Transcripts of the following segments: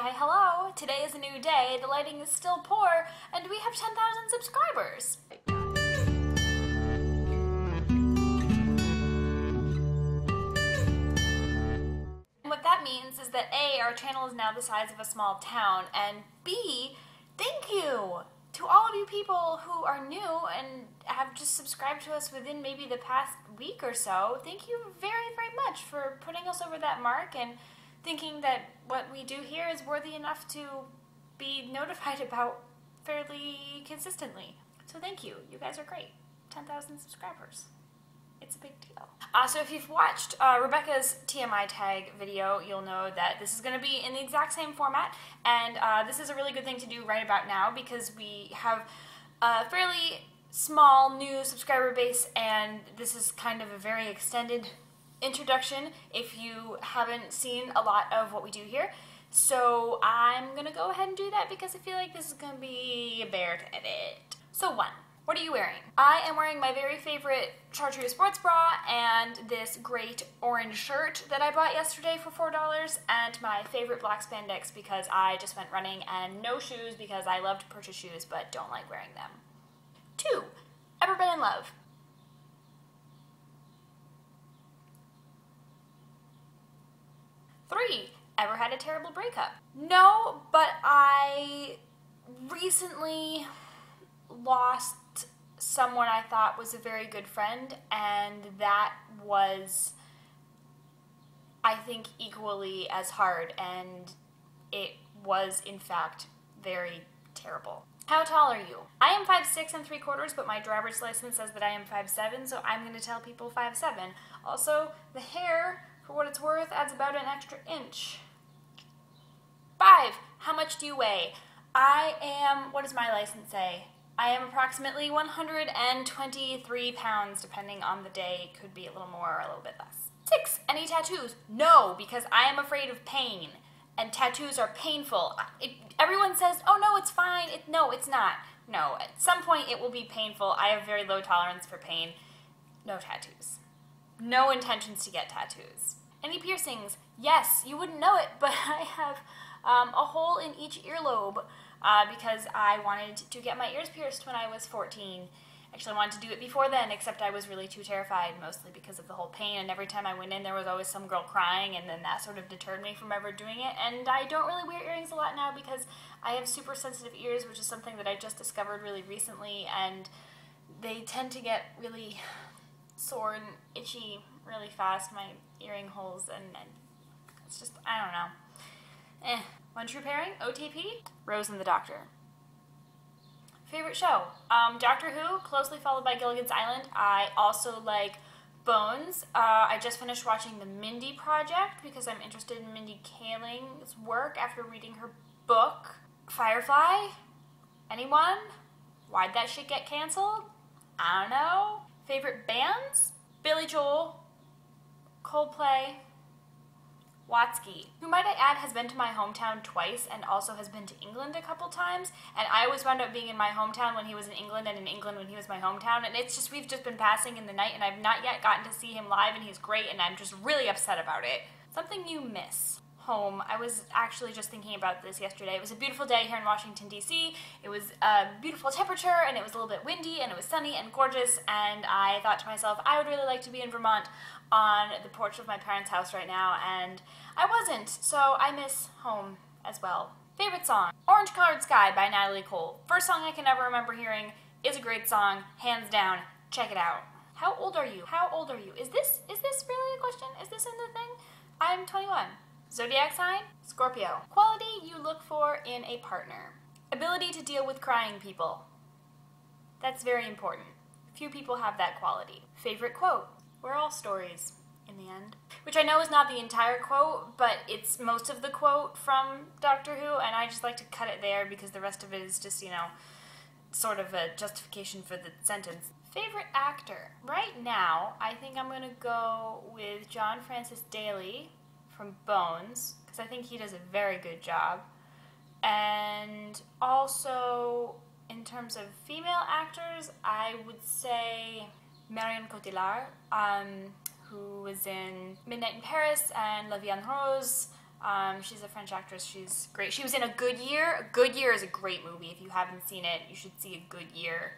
hi, hello. Today is a new day, the lighting is still poor, and we have 10,000 subscribers. And what that means is that A, our channel is now the size of a small town, and B, thank you to all of you people who are new and have just subscribed to us within maybe the past week or so. Thank you very, very much for putting us over that mark and thinking that what we do here is worthy enough to be notified about fairly consistently. So thank you. You guys are great. 10,000 subscribers. It's a big deal. So if you've watched Rebecca's TMI tag video, you'll know that this is going to be in the exact same format, and this is a really good thing to do right about now because we have a fairly small new subscriber base, and this is kind of a very extended introduction if you haven't seen a lot of what we do here. So I'm gonna go ahead and do that because I feel like this is gonna be a bear to edit. So 1. What are you wearing? I am wearing my very favorite chartreuse sports bra and this great orange shirt that I bought yesterday for $4, and my favorite black spandex because I just went running, and no shoes because I love to purchase shoes but don't like wearing them. 2. Ever been in love? 3. Ever had a terrible breakup? No, but I recently lost someone I thought was a very good friend, and that was, I think, equally as hard, and it was, in fact, very terrible. How tall are you? I am 5'6" and 3/4, but my driver's license says that I am 5'7", so I'm going to tell people 5'7". Also, the hair, for what it's worth, adds about an extra inch. 5. How much do you weigh? I am, what does my license say? I am approximately 123 pounds, depending on the day. Could be a little more or a little bit less. 6. Any tattoos? No, because I am afraid of pain, and tattoos are painful. Everyone says, oh no, it's fine. No, it's not. No, at some point it will be painful. I have very low tolerance for pain. No tattoos. No intentions to get tattoos. Any piercings? Yes, you wouldn't know it, but I have a hole in each earlobe because I wanted to get my ears pierced when I was 14. Actually, I wanted to do it before then, except I was really too terrified, mostly because of the whole pain, and every time I went in, there was always some girl crying, and then that sort of deterred me from ever doing it, and I don't really wear earrings a lot now because I have super sensitive ears, which is something that I just discovered really recently, and they tend to get really sore and itchy really fast, my earring holes, and it's just, I don't know. One true pairing, OTP, Rose and the Doctor. Favorite show? Doctor Who, closely followed by Gilligan's Island. I also like Bones. I just finished watching The Mindy Project because I'm interested in Mindy Kaling's work after reading her book. Firefly? Anyone? Why'd that shit get canceled? I don't know. Favorite bands? Billy Joel, Coldplay, Watsky, who, might I add, has been to my hometown twice and also has been to England a couple times, and I always wound up being in my hometown when he was in England and in England when he was my hometown, and it's just, we've just been passing in the night, and I've not yet gotten to see him live, and he's great, and I'm just really upset about it. Something you miss. Home. I was actually just thinking about this yesterday. It was a beautiful day here in Washington, D.C. It was a beautiful temperature, and it was a little bit windy, and it was sunny and gorgeous, and I thought to myself, I would really like to be in Vermont on the porch of my parents' house right now, and I wasn't, so I miss home as well. Favorite song? Orange Colored Sky by Natalie Cole. First song I can ever remember hearing. Is a great song, hands down. Check it out. How old are you? How old are you? Is this really a question? Is this in the thing? I'm 21. Zodiac sign? Scorpio. Quality you look for in a partner. Ability to deal with crying people. That's very important. Few people have that quality. Favorite quote? We're all stories, in the end. Which I know is not the entire quote, but it's most of the quote from Doctor Who, and I just like to cut it there because the rest of it is just, you know, sort of a justification for the sentence. Favorite actor? Right now, I think I'm going to go with John Francis Daly from Bones, because I think he does a very good job. And also, in terms of female actors, I would say Marion Cotillard, who was in Midnight in Paris and La Vie en Rose, She's a French actress. She's great. She was in A Good Year. A Good Year is a great movie. If you haven't seen it, you should see A Good Year.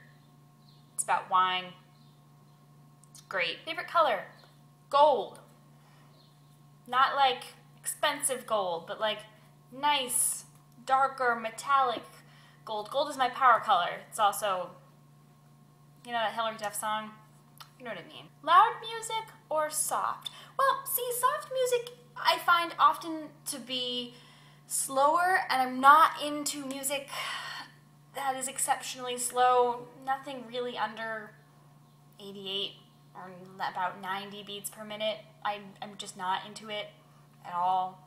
It's about wine. It's great. Favorite color? Gold. Not like expensive gold, but like nice, darker, metallic gold. Gold is my power color. It's also, you know that Hillary Duff song? You know what I mean. Loud music or soft? Well, see, soft music I find often to be slower, and I'm not into music that is exceptionally slow. Nothing really under 88 or about 90 beats per minute. I'm just not into it at all.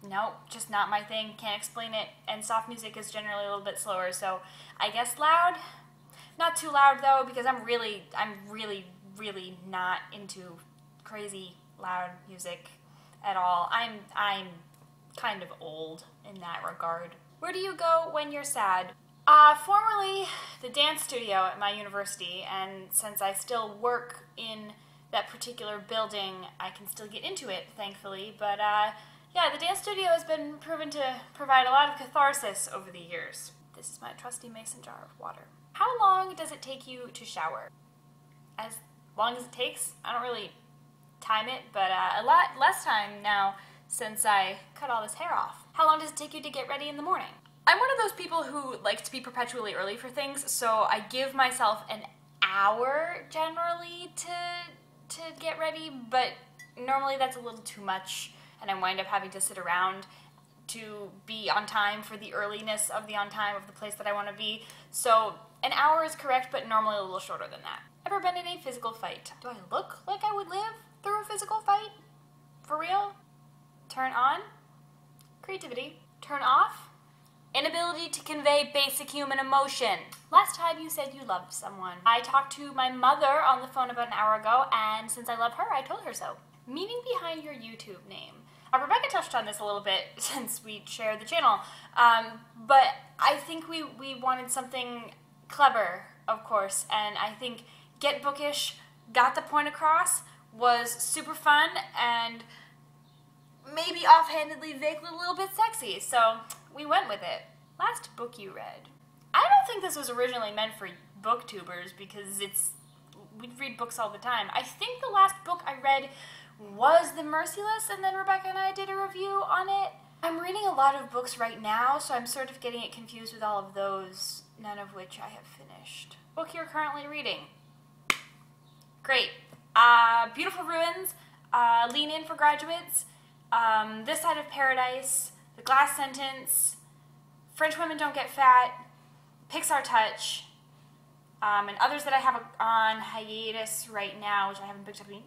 No, just not my thing. Can't explain it. And soft music is generally a little bit slower, so I guess loud. Not too loud though, because I'm really not into crazy loud music at all. I'm kind of old in that regard. Where do you go when you're sad? Formerly the dance studio at my university, and since I still work in that particular building, I can still get into it, thankfully. But yeah, the dance studio has been proven to provide a lot of catharsis over the years. This is my trusty mason jar of water. How long does it take you to shower? As long as it takes. I don't really time it, but a lot less time now since I cut all this hair off. How long does it take you to get ready in the morning? I'm one of those people who likes to be perpetually early for things, so I give myself an hour generally to get ready, but normally that's a little too much, and I wind up having to sit around to be on time for the earliness of the on time of the place that I want to be. So an hour is correct, but normally a little shorter than that. Ever been in a physical fight? Do I look like I would live through a physical fight? For real? Turn on? Creativity. Turn off? Inability to convey basic human emotion. Last time you said you loved someone. I talked to my mother on the phone about an hour ago, and since I love her, I told her so. Meaning behind your YouTube name. Rebecca touched on this a little bit since we shared the channel, but I think we wanted something clever, of course, and I think Get Bookish got the point across, was super fun, and maybe offhandedly, vaguely a little bit sexy, so we went with it. Last book you read. I don't think this was originally meant for booktubers because we read books all the time. I think the last book I read was The Merciless, and then Rebecca and I did a review on it. I'm reading a lot of books right now, so I'm sort of getting it confused with all of those, none of which I have finished. Book you're currently reading. Great. Beautiful Ruins, Lean In for Graduates, This Side of Paradise, The Glass Sentence, French Women Don't Get Fat, Pixar Touch, and others that I have on hiatus right now, which I haven't picked up in years.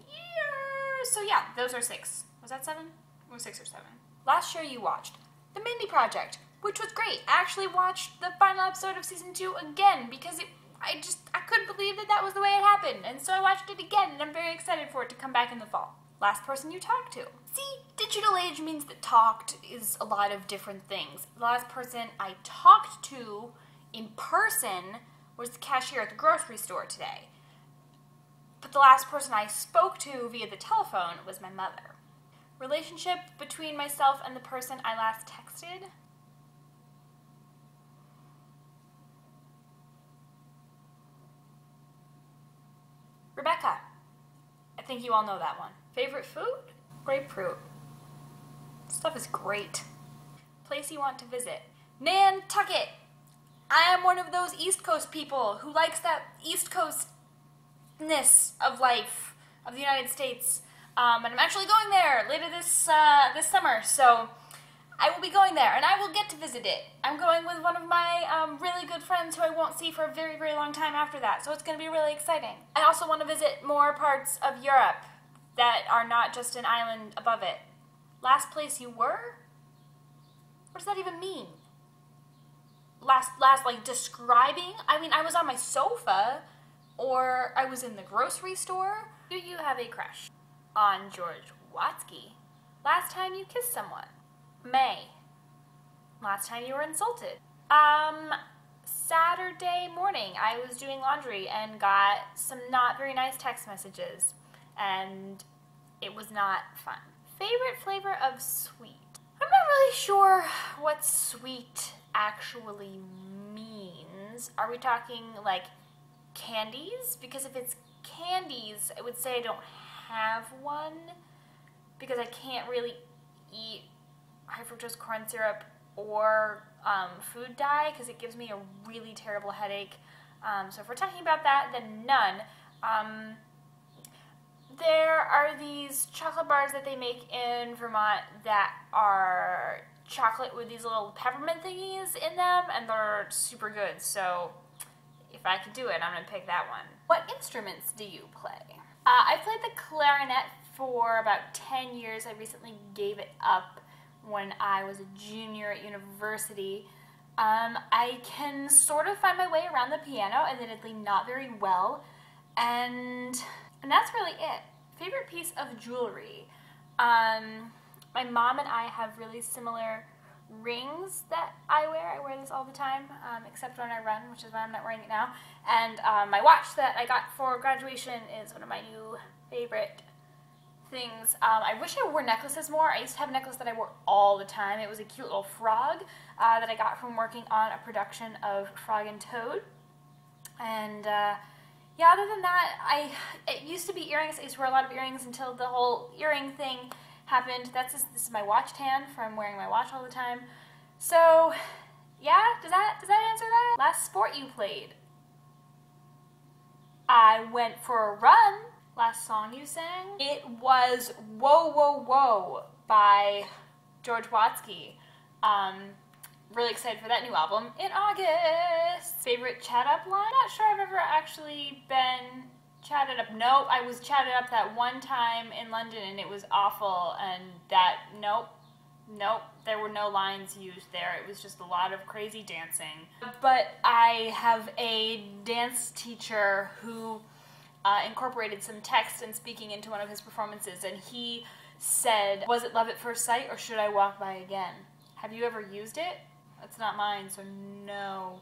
So yeah, those are 6. Was that 7? Or 6 or 7? Last show you watched, The Mindy Project, which was great. I actually watched the final episode of season 2 again because I couldn't believe that was the way it happened, and so I watched it again, and I'm very excited for it to come back in the fall. Last person you talked to. See, digital age means that talked is a lot of different things. The last person I talked to in person was the cashier at the grocery store today. But the last person I spoke to via the telephone was my mother. Relationship between myself and the person I last texted? Rebecca. I think you all know that one. Favorite food? Grapefruit. Stuff is great. Place you want to visit? Nantucket. I am one of those East Coast people who likes that East Coast-ness of life of the United States. And I'm actually going there later this summer, so I will be going there, and I will get to visit it. I'm going with one of my really good friends who I won't see for a very, very long time after that, so it's going to be really exciting. I also want to visit more parts of Europe that are not just an island above it. Last place you were? What does that even mean? Last, like, describing? I mean, I was on my sofa, or I was in the grocery store. Do you have a crush on George Watsky? Last time you kissed someone? May. Last time you were insulted? Saturday morning, I was doing laundry and got some not very nice text messages, and it was not fun. Favorite flavor of sweet? I'm not really sure what sweet actually means. Are we talking like candies? Because if it's candies, I would say I don't have one because I can't really eat high fructose corn syrup or food dye because it gives me a really terrible headache. So if we're talking about that, then none. There are these chocolate bars that they make in Vermont that are chocolate with these little peppermint thingies in them, and they're super good. So if I could do it, I'm going to pick that one. What instruments do you play? I played the clarinet for about 10 years. I recently gave it up when I was a junior at university. I can sort of find my way around the piano, admittedly not very well, and that's really it. Favorite piece of jewelry? My mom and I have really similar rings that I wear. I wear this all the time, except when I run, which is why I'm not wearing it now. And my watch that I got for graduation is one of my new favorite things. I wish I wore necklaces more. I used to have a necklace that I wore all the time. It was a cute little frog that I got from working on a production of Frog and Toad. And yeah, other than that, it used to be earrings. I used to wear a lot of earrings until the whole earring thing happened. This is my watch tan from wearing my watch all the time. So yeah, does that answer that? Last sport you played? I went for a run. Last song you sang? It was Whoa, Whoa, Whoa by George Watsky. Really excited for that new album in August. Favorite chat up line? Not sure I've ever actually been chatted up. Nope, I was chatted up that one time in London and it was awful, and nope, there were no lines used there. It was just a lot of crazy dancing. But I have a dance teacher who incorporated some text and speaking into one of his performances, and he said, was it love at first sight or should I walk by again? Have you ever used it? That's not mine, so no.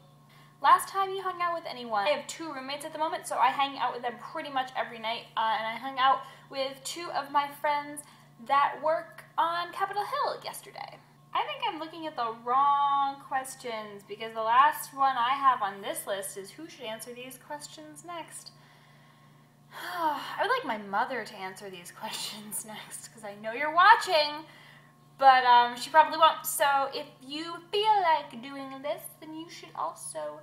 Last time you hung out with anyone? I have 2 roommates at the moment, so I hang out with them pretty much every night, and I hung out with 2 of my friends that work on Capitol Hill yesterday. I think I'm looking at the wrong questions because the last one I have on this list is who should answer these questions next? I would like my mother to answer these questions next because I know you're watching, but she probably won't. So if you feel like doing this, then you should also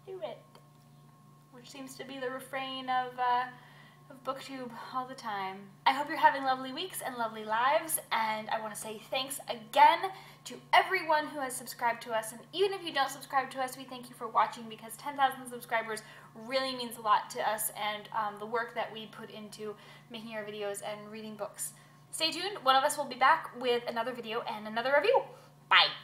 do it, which seems to be the refrain of BookTube all the time. I hope you're having lovely weeks and lovely lives, and I want to say thanks again to everyone who has subscribed to us, and even if you don't subscribe to us, we thank you for watching because 10,000 subscribers really means a lot to us and the work that we put into making our videos and reading books. Stay tuned, one of us will be back with another video and another review. Bye!